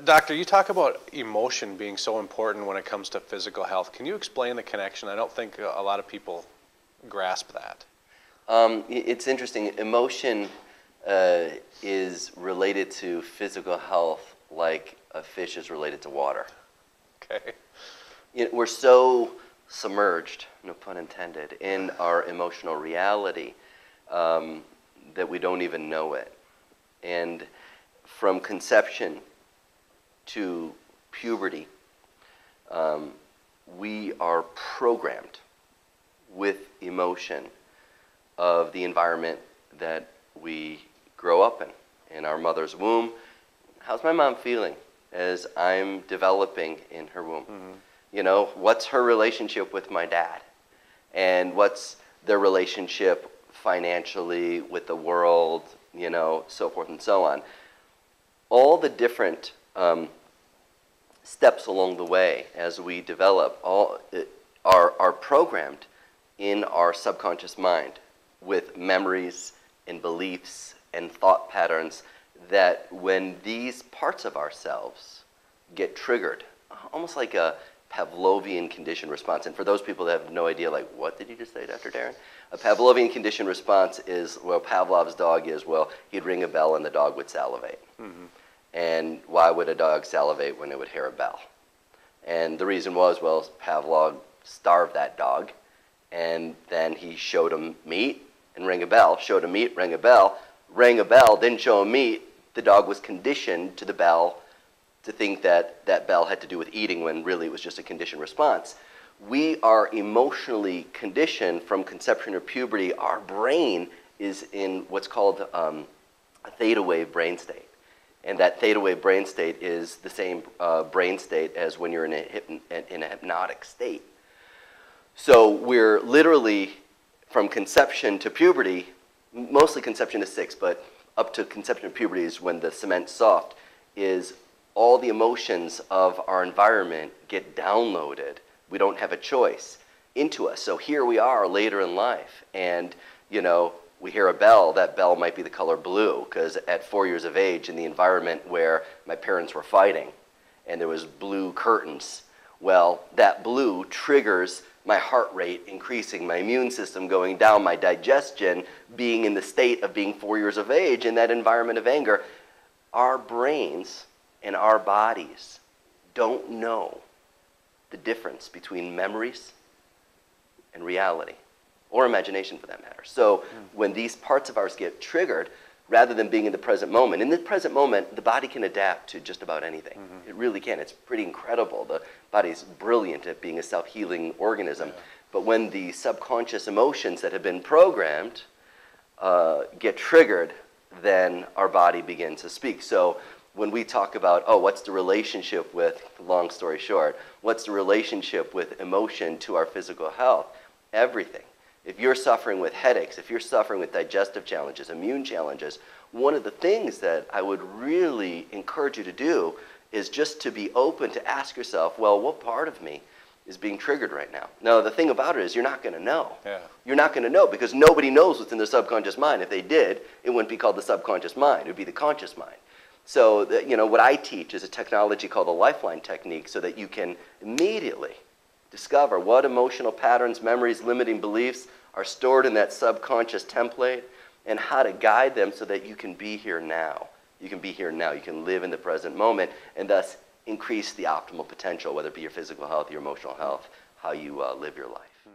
Doctor, you talk about emotion being so important when it comes to physical health. Can you explain the connection? I don't think a lot of people grasp that. It's interesting. Emotion is related to physical health like a fish is related to water. Okay. We're so submerged, no pun intended, in our emotional reality that we don't even know it. And from conception to puberty, we are programmed with emotion of the environment that we grow up in our mother's womb. How's my mom feeling as I'm developing in her womb? Mm-hmm. You know, what's her relationship with my dad? And what's their relationship financially with the world, you know, so forth and so on. All the different steps along the way as we develop are programmed in our subconscious mind with memories and beliefs and thought patterns that when these parts of ourselves get triggered, almost like a Pavlovian conditioned response. And for those people that have no idea, like, what did you just say, Dr. Darren? A Pavlovian conditioned response is, well, Pavlov's dog is, well, he'd ring a bell and the dog would salivate. Mm-hmm. And why would a dog salivate when it would hear a bell? And the reason was, well, Pavlov starved that dog, and then he showed him meat and rang a bell, showed him meat, rang a bell, didn't show him meat. The dog was conditioned to the bell to think that that bell had to do with eating when really it was just a conditioned response. We are emotionally conditioned from conception or puberty. Our brain is in what's called a theta wave brain state. And that theta wave brain state is the same brain state as when you're in a hypnotic state. So we're literally, from conception to puberty, mostly conception to 6, but up to conception to puberty is when the cement's soft, is all the emotions of our environment get downloaded. We don't have a choice into us. So here we are later in life, and you know, we hear a bell. That bell might be the color blue, because at 4 years of age, in the environment where my parents were fighting, and there was blue curtains, well, that blue triggers my heart rate increasing, my immune system going down, my digestion being in the state of being 4 years of age in that environment of anger. Our brains and our bodies don't know the difference between memories and reality, or imagination for that matter. So when these parts of ours get triggered, rather than being in the present moment, in the present moment, the body can adapt to just about anything. Mm-hmm. It really can. It's pretty incredible. The body's brilliant at being a self-healing organism. Yeah. But when the subconscious emotions that have been programmed get triggered, then our body begins to speak. So when we talk about, oh, what's the relationship with, long story short, what's the relationship with emotion to our physical health? Everything. If you're suffering with headaches, if you're suffering with digestive challenges, immune challenges, one of the things that I would really encourage you to do is just to be open to ask yourself, well, what part of me is being triggered right now? Now, the thing about it is you're not going to know. Yeah. You're not going to know because nobody knows what's in the subconscious mind. If they did, it wouldn't be called the subconscious mind. It would be the conscious mind. So, you know, what I teach is a technology called the Lifeline Technique so that you can immediately discover what emotional patterns, memories, limiting beliefs are stored in that subconscious template and how to guide them so that you can be here now. You can be here now. You can live in the present moment and thus increase the optimal potential, whether it be your physical health, your emotional health, how you live your life.